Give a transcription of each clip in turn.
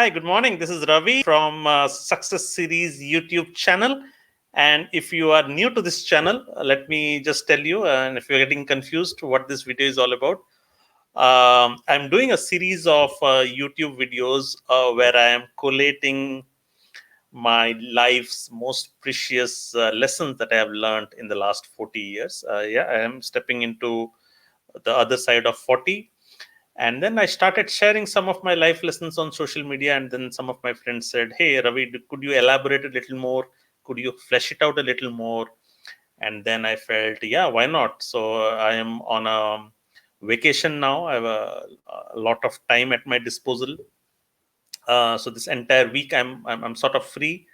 Hi, good morning. This is Ravi from Success Series YouTube channel. And if you are new to this channel, let me just tell you, and if you're getting confused what this video is all about, I'm doing a series of YouTube videos where I am collating my life's most precious lessons that I have learned in the last 40 years. I am stepping into the other side of 40, and then I started sharing some of my life lessons on social media. And then some of my friends said, "Hey, Ravi, could you elaborate a little more? Could you flesh it out a little more?" And then I felt, yeah, why not? So I am on a vacation now. I have a lot of time at my disposal. So this entire week, I'm sort of free.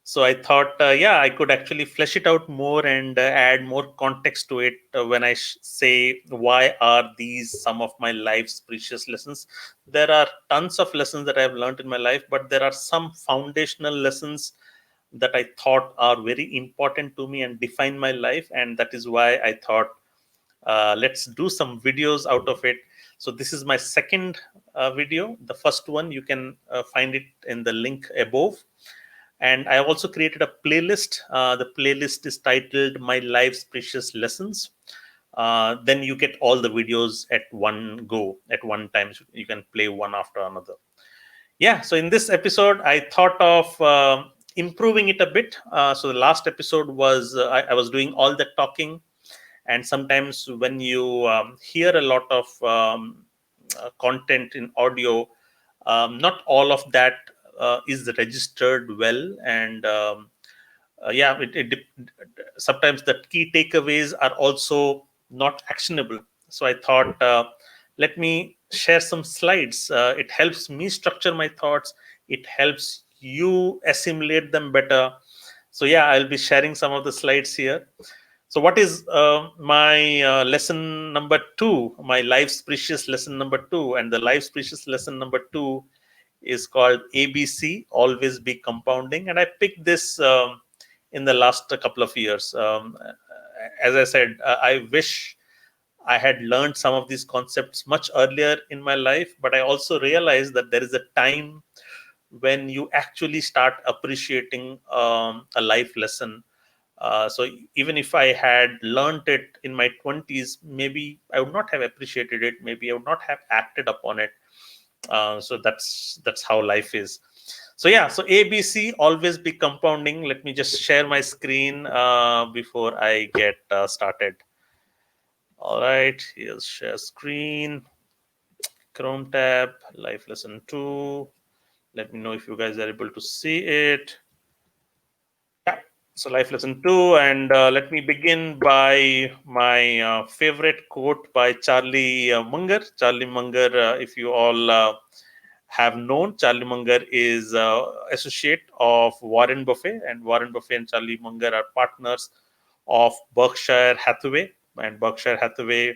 So I thought, yeah, I could actually flesh it out more and add more context to it when I say why are these some of my life's precious lessons. There are tons of lessons that I've learned in my life, but there are some foundational lessons that I thought are very important to me and define my life, and that is why I thought, let's do some videos out of it. So this is my second video. The first one you can find it in the link above, and I also created a playlist. The playlist is titled My Life's Precious Lessons. Then you get all the videos at one go, at one time. So you can play one after another. Yeah, so in this episode, I thought of improving it a bit. So the last episode was, I was doing all the talking. And sometimes when you hear a lot of content in audio, not all of that is registered well, and yeah, sometimes the key takeaways are also not actionable. So I thought, let me share some slides. It helps me structure my thoughts. It helps you assimilate them better. So yeah, I'll be sharing some of the slides here. So what is my lesson number two, my life's precious lesson number two? And the life's precious lesson number two is called ABC, always be compounding. And I picked this in the last couple of years. As I said, I wish I had learned some of these concepts much earlier in my life, but I also realized that there is a time when you actually start appreciating a life lesson. So even if I had learned it in my 20s, maybe I would not have appreciated it. Maybe I would not have acted upon it. So that's how life is. So yeah, so ABC, always be compounding. Let me just share my screen before I get started. All right, here's share screen, Chrome tab, life lesson 2. Let me know if you guys are able to see it. Yeah, so life lesson 2, and let me begin by my favorite quote by Charlie Munger. Charlie Munger, if you all have known, Charlie Munger is associate of Warren Buffett, and Warren Buffett and Charlie Munger are partners of Berkshire Hathaway, and Berkshire Hathaway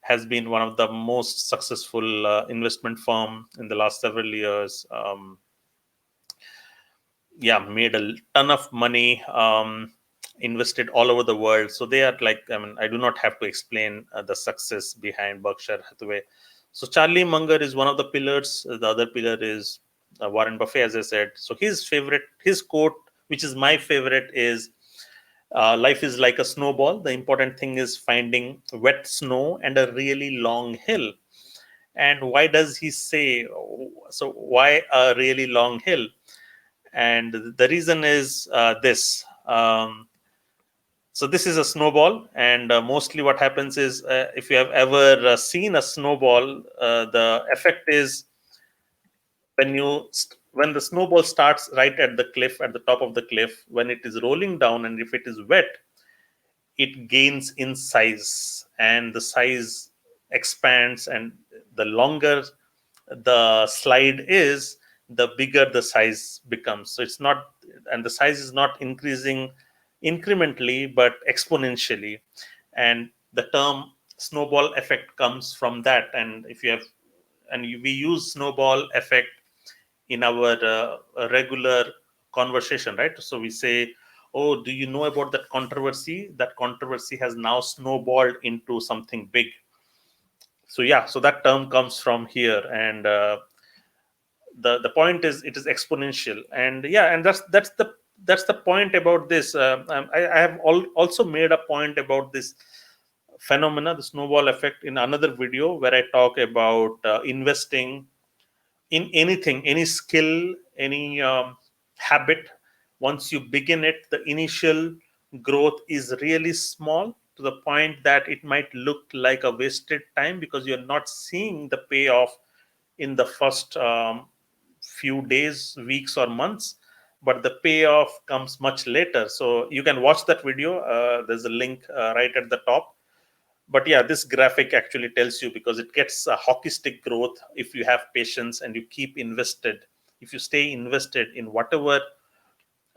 has been one of the most successful investment firm in the last several years. Yeah, made a ton of money, invested all over the world. So they are like, I mean, I do not have to explain the success behind Berkshire Hathaway. So Charlie Munger is one of the pillars. The other pillar is Warren Buffett, as I said. So his quote, which is my favorite, is life is like a snowball. The important thing is finding wet snow and a really long hill. And why does he say so? Why a really long hill? And the reason is this. So this is a snowball, and mostly what happens is, if you have ever seen a snowball, the effect is when the snowball starts right at the cliff, at the top of the cliff, when it is rolling down, and if it is wet, it gains in size, and the size expands, and the longer the slide is, the bigger the size becomes. So it's not, and the size is not increasing incrementally but exponentially. And the term snowball effect comes from that. And if you have, and we use snowball effect in our regular conversation, right? So we say, oh, do you know about that controversy? That controversy has now snowballed into something big. So yeah, so that term comes from here. And The point is it is exponential. And yeah, and that's the point about this. I have also made a point about this phenomena, the snowball effect, in another video where I talk about investing in anything, any skill, any habit. Once you begin it, the initial growth is really small, to the point that it might look like a wasted time because you're not seeing the payoff in the first few days, weeks, or months. But the payoff comes much later. So you can watch that video. There's a link right at the top. But yeah, this graphic actually tells you, because it gets a hockey stick growth if you have patience and you keep invested. If you stay invested in whatever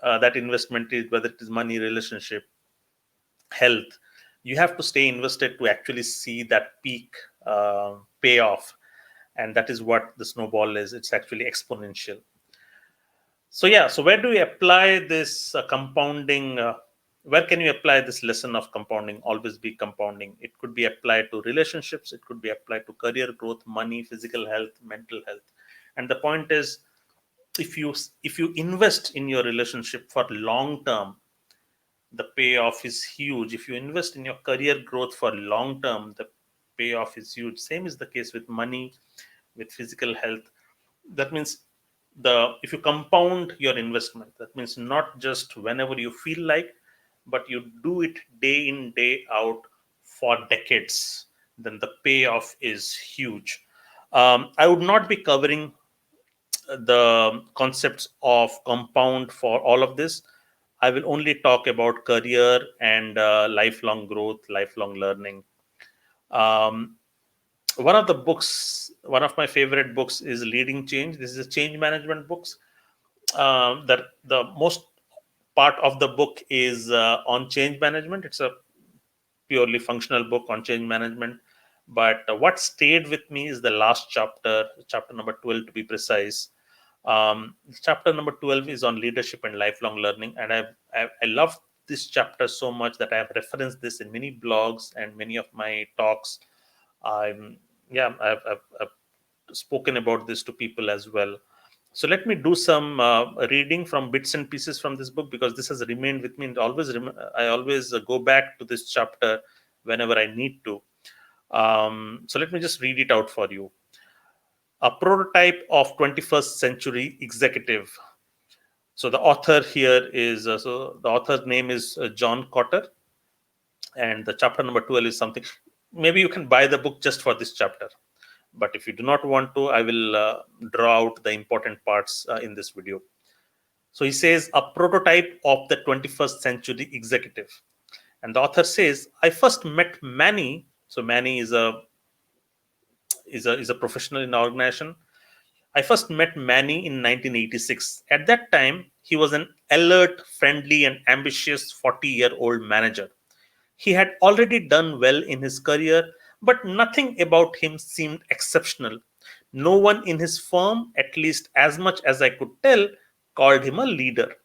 that investment is, whether it is money, relationship, health, you have to stay invested to actually see that peak payoff. And that is what the snowball is. It's actually exponential. So yeah, so where do we apply this compounding? Where can you apply this lesson of compounding? Always be compounding. It could be applied to relationships. It could be applied to career growth, money, physical health, mental health. And the point is, if you invest in your relationship for long term, the payoff is huge. If you invest in your career growth for long term, the payoff is huge. Same is the case with money, with physical health. That means, the if you compound your investment, that means not just whenever you feel like, but you do it day in, day out for decades, then the payoff is huge. I would not be covering the concepts of compound for all of this. I will only talk about career and lifelong growth, lifelong learning. um, One of my favorite books is Leading Change. This is a change management books. That the most part of the book is on change management. It's a purely functional book on change management. But what stayed with me is the last chapter, chapter number 12 to be precise. Chapter number 12 is on leadership and lifelong learning. And I love this chapter so much that I have referenced this in many blogs and many of my talks. I'm yeah, I've spoken about this to people as well. So let me do some reading from bits and pieces from this book, because this has remained with me, and I always go back to this chapter whenever I need to. So let me just read it out for you. A prototype of 21st century executive. So the author here is so the author's name is John Cotter, and the chapter number 12 is something. Maybe you can buy the book just for this chapter. But if you do not want to, I will draw out the important parts in this video. So he says, a prototype of the 21st century executive. And the author says, I first met Manny. So Manny is a professional in the organization. I first met Manny in 1986. At that time, he was an alert, friendly, and ambitious 40-year-old manager. He had already done well in his career, but nothing about him seemed exceptional. No one in his firm, at least as much as I could tell, called him a leader.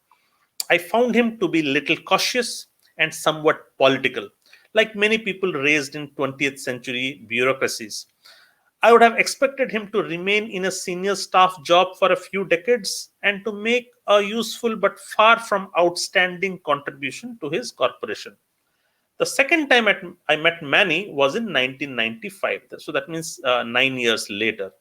I found him to be little cautious and somewhat political, like many people raised in 20th century bureaucracies. I would have expected him to remain in a senior staff job for a few decades and to make a useful but far from outstanding contribution to his corporation. The second time I met Manny was in 1995. So that means 9 years later.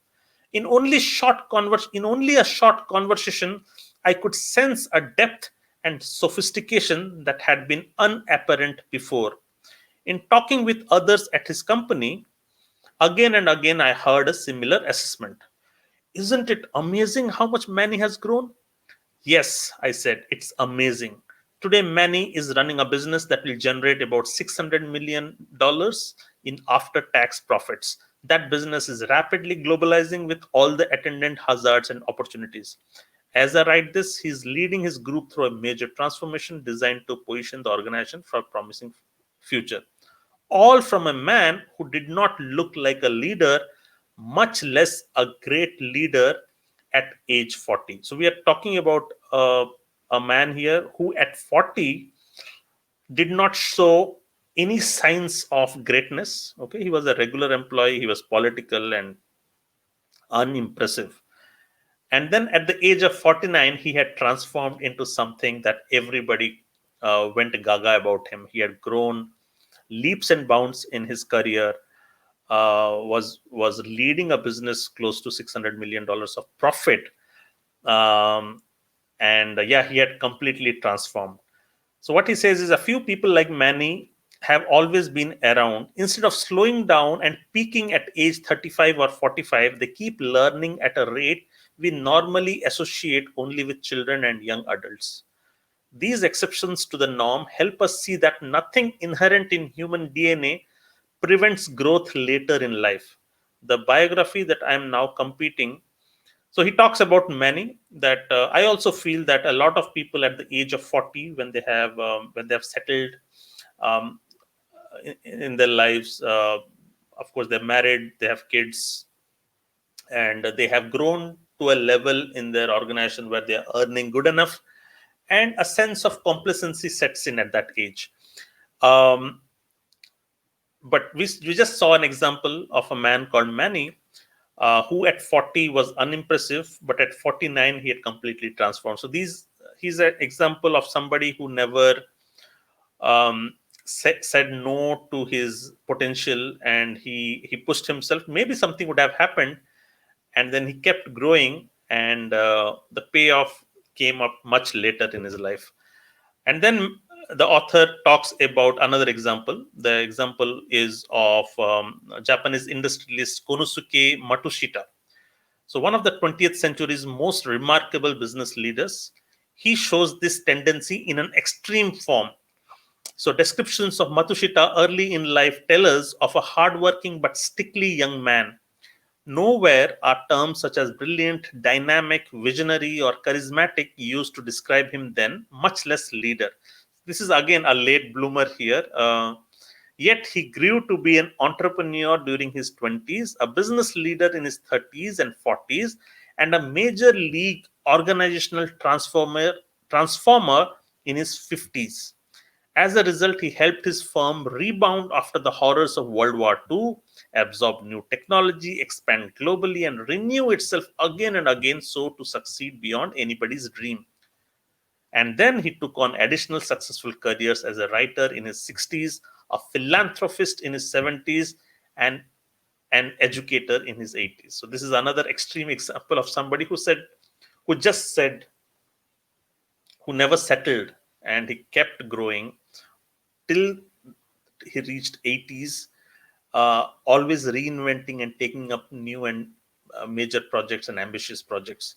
In only a short conversation, I could sense a depth and sophistication that had been unapparent before. In talking with others at his company, again and again I heard a similar assessment. Isn't it amazing how much Manny has grown? Yes, I said, it's amazing. Today, Manny is running a business that will generate about $600 million in after tax profits. That business is rapidly globalizing with all the attendant hazards and opportunities. As I write this, he's leading his group through a major transformation designed to position the organization for a promising future. All from a man who did not look like a leader, much less a great leader at age 40. So we are talking about a man here who at 40 did not show any signs of greatness. Okay, he was a regular employee, he was political and unimpressive. And then at the age of 49, he had transformed into something that everybody went gaga about him. He had grown leaps and bounds in his career, was leading a business close to $600 million of profit. Um, and yeah, he had completely transformed. So what he says is a few people like Manny have always been around. Instead of slowing down and peaking at age 35 or 45, they keep learning at a rate we normally associate only with children and young adults. These exceptions to the norm help us see that nothing inherent in human DNA prevents growth later in life. The biography that I am now competing, so he talks about many that I also feel that a lot of people at the age of 40, when they have settled um, in their lives, of course they're married, they have kids, and they have grown to a level in their organization where they're earning good enough, and a sense of complacency sets in at that age. Um, but we just saw an example of a man called Manny, who at 40 was unimpressive, but at 49 he had completely transformed. So he's an example of somebody who never um, said no to his potential, and he pushed himself. Maybe something would have happened, and then he kept growing, and the payoff came up much later in his life. And then the author talks about another example. The example is of Japanese industrialist Konosuke Matushita. So, one of the 20th century's most remarkable business leaders, he shows this tendency in an extreme form. So, descriptions of Matushita early in life tell us of a hardworking but stickly young man. Nowhere are terms such as brilliant, dynamic, visionary, or charismatic used to describe him then, much less leader. This is again a late bloomer here. Yet he grew to be an entrepreneur during his 20s, a business leader in his 30s and 40s, and a major league organizational transformer in his 50s. As a result, he helped his firm rebound after the horrors of World War II, absorb new technology, expand globally, and renew itself again and again so to succeed beyond anybody's dream. And then he took on additional successful careers as a writer in his 60s, a philanthropist in his 70s, and an educator in his 80s. So this is another extreme example of somebody who just said, who never settled, and he kept growing till he reached 80s, always reinventing and taking up new and major projects and ambitious projects.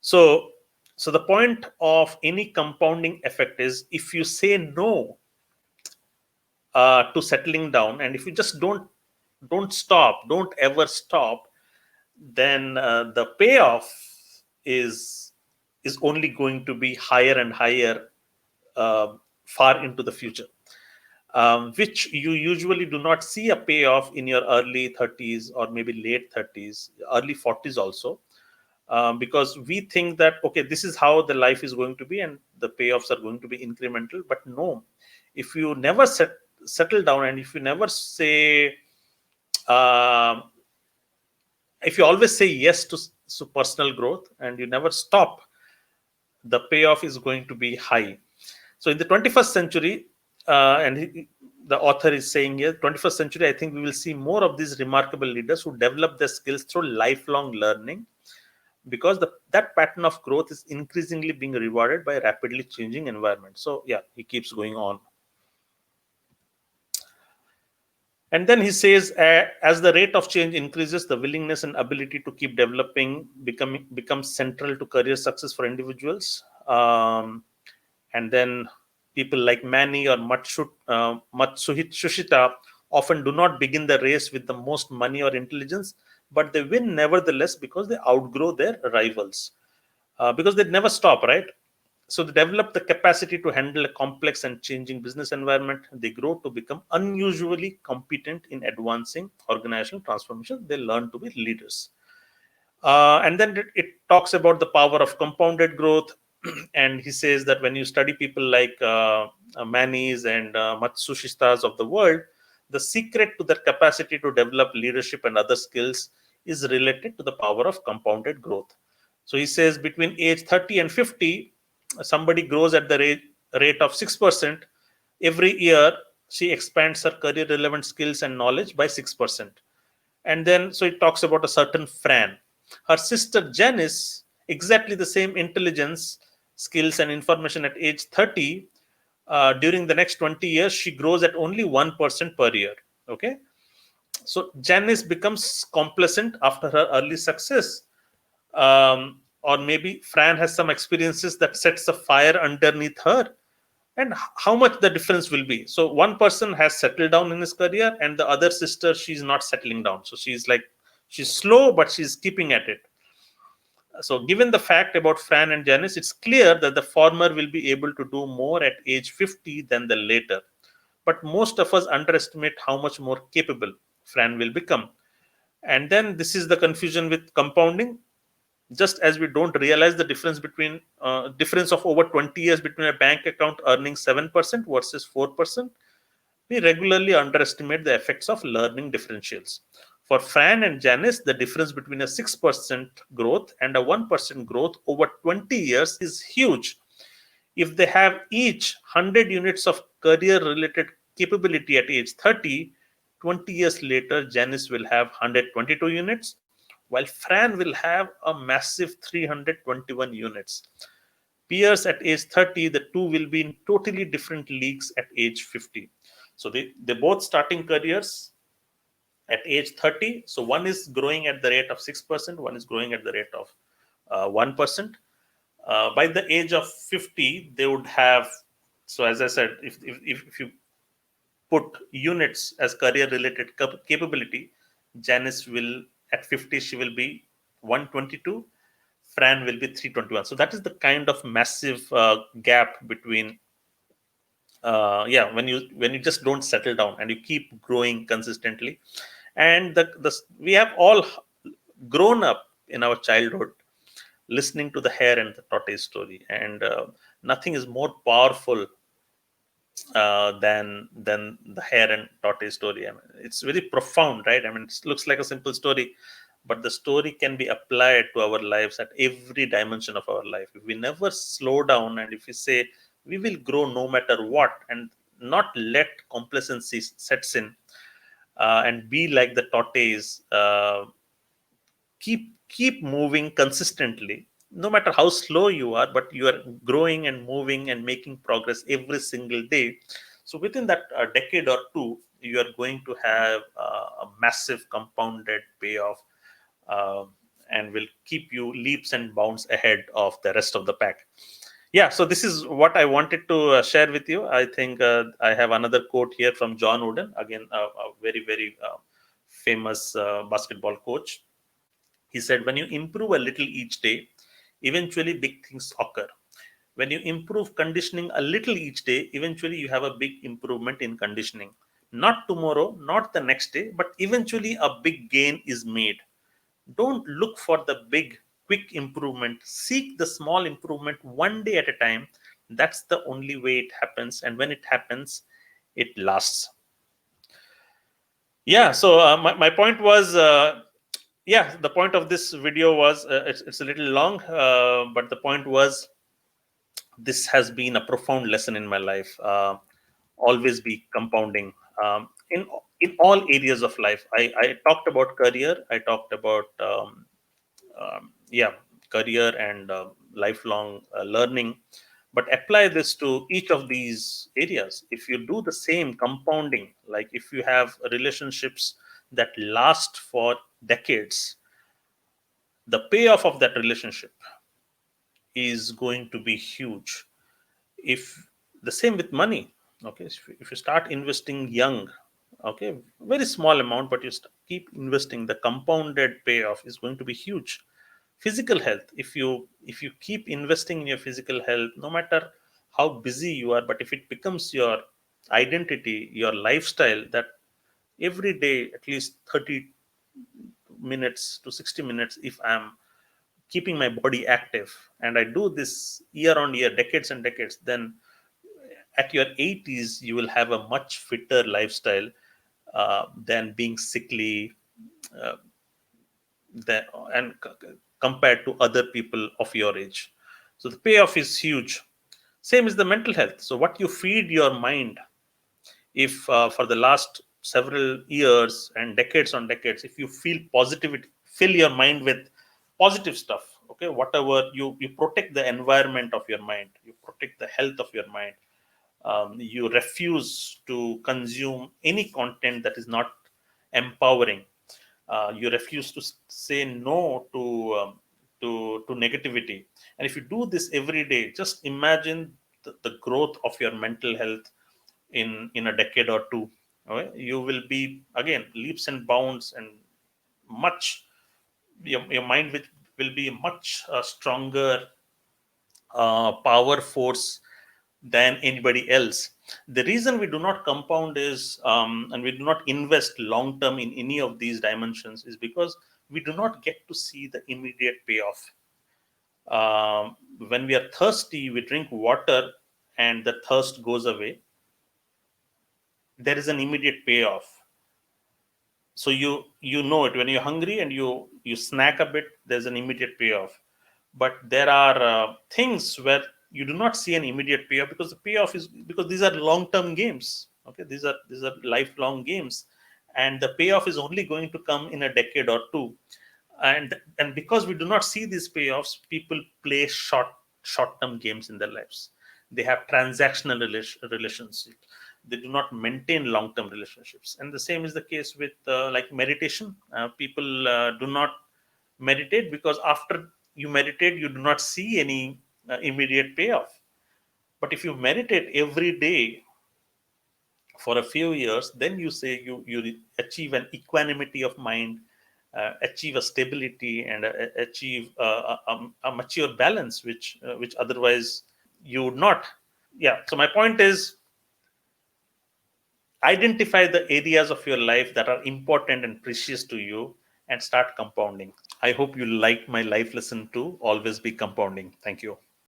So, so the point of any compounding effect is if you say no to settling down, and if you just don't ever stop, then the payoff is is only going to be higher and higher, uh, far into the future, which you usually do not see a payoff in your early 30s or maybe late 30s, early 40s also, because we think that, okay, this is how the life is going to be and the payoffs are going to be incremental. But no, if you never settle down, and if you never say, um, if you always say yes to personal growth and you never stop, the payoff is going to be high. So in the 21st century, the author is saying here, 21st century, I think we will see more of these remarkable leaders who develop their skills through lifelong learning, because that pattern of growth is increasingly being rewarded by a rapidly changing environment. So yeah, he keeps going on. And then he says, as the rate of change increases, the willingness and ability to keep developing becomes central to career success for individuals. And then people like Manny or Matsushita often do not begin the race with the most money or intelligence, but they win nevertheless because they outgrow their rivals. Because they never stop, right? So they develop the capacity to handle a complex and changing business environment. They grow to become unusually competent in advancing organizational transformation. They learn to be leaders. And then it talks about the power of compounded growth. And he says that when you study people like Manis and Matsushitas of the world, the secret to their capacity to develop leadership and other skills is related to the power of compounded growth. So he says between age 30 and 50, somebody grows at the rate of 6%. Every year, she expands her career relevant skills and knowledge by 6%. And then, so it talks about a certain Fran. Her sister Janice, exactly the same intelligence, skills, and information at age 30. During the next 20 years, she grows at only 1% per year. Okay. So Janice becomes complacent after her early success, or maybe Fran has some experiences that sets a fire underneath her, and how much the difference will be. So one person has settled down in his career, and the other sister, she's not settling down. So she's slow, but she's keeping at it. So given the fact about Fran and Janice, it's clear that the former will be able to do more at age 50 than the later. But most of us underestimate how much more capable Fran will become. And then this is the confusion with compounding. Just as we don't realize the difference of over 20 years between a bank account earning 7% versus 4%, we regularly underestimate the effects of learning differentials. For Fran and Janice, the difference between a 6% growth and a 1% growth over 20 years is huge. If they have each 100 units of career related capability at age 30, 20 years later, Janice will have 122 units, while Fran will have a massive 321 units. Peers at age 30, the two will be in totally different leagues at age 50. So they both starting careers at age 30. So one is growing at the rate of 6%, one is growing at the rate of 1%. By the age of 50, they would have, so as I said, if you put units as career related capability, Janice will, at 50, she will be 122, Fran will be 321. So that is the kind of massive gap between, when you just don't settle down and you keep growing consistently. And the we have all grown up in our childhood listening to the hare and the tortoise story, and nothing is more powerful than the hare and tortoise story. I mean, it's very profound, right? I mean, it looks like a simple story, but the story can be applied to our lives at every dimension of our life. If we never slow down, and if we say we will grow no matter what, and not let complacency sets in, and be like the tortoise, keep moving consistently, no matter how slow you are, but you are growing and moving and making progress every single day. So within that decade or two, you are going to have a massive compounded payoff, uh, and will keep you leaps and bounds ahead of the rest of the pack. Yeah, so this is what I wanted to share with you. I think I have another quote here from John Wooden, again a very very famous basketball coach. He said, when you improve a little each day, eventually big things occur. When you improve conditioning a little each day, eventually you have a big improvement in conditioning. Not tomorrow, not the next day, but eventually a big gain is made. Don't look for the big, quick improvement. Seek the small improvement one day at a time. That's the only way it happens. And when it happens, it lasts. Yeah, so my point was, the point of this video was, it's a little long, but the point was, this has been a profound lesson in my life. Always be compounding, in all areas of life. I talked about career, I talked about yeah, career and lifelong learning, but apply this to each of these areas. If you do the same compounding, like if you have relationships that last for decades, the payoff of that relationship is going to be huge. If the same with money, okay, if you start investing young, okay, very small amount, but you keep investing, the compounded payoff is going to be huge. Physical health, if you keep investing in your physical health, no matter how busy you are, but if it becomes your identity, your lifestyle, that every day at least 30 minutes to 60 minutes, if I'm keeping my body active, and I do this year on year, decades and decades, then at your 80s you will have a much fitter lifestyle than being sickly, uh, and compared to other people of your age. So the payoff is huge. Same is the mental health. So what you feed your mind, if for the last several years and decades on decades, if you feel positivity, fill your mind with positive stuff, okay, whatever, you protect the environment of your mind, you protect the health of your mind. You refuse to consume any content that is not empowering. You refuse to say no to negativity. And if you do this every day, just imagine the growth of your mental health in a decade or two. Okay? You will be again leaps and bounds, and much your mind will be much stronger power force than anybody else. The reason we do not compound is, and we do not invest long term in any of these dimensions, is because we do not get to see the immediate payoff. When we are thirsty, we drink water and the thirst goes away. There is an immediate payoff. So you know it when you're hungry and you snack a bit, there's an immediate payoff. But there are things where you do not see an immediate payoff, because the payoff is because these are long term games. Okay, these are lifelong games, and the payoff is only going to come in a decade or two. And because we do not see these payoffs, people play short term games in their lives. They have transactional relationships. They do not maintain long term relationships. And the same is the case with like meditation. People do not meditate because after you meditate, you do not see any immediate payoff. But if you meditate every day for a few years, then you say you achieve an equanimity of mind, achieve a stability, and achieve a mature balance, which otherwise you would not. Yeah. So my point is, identify the areas of your life that are important and precious to you, and start compounding. I hope you like my life lesson too. Always be compounding. Thank you.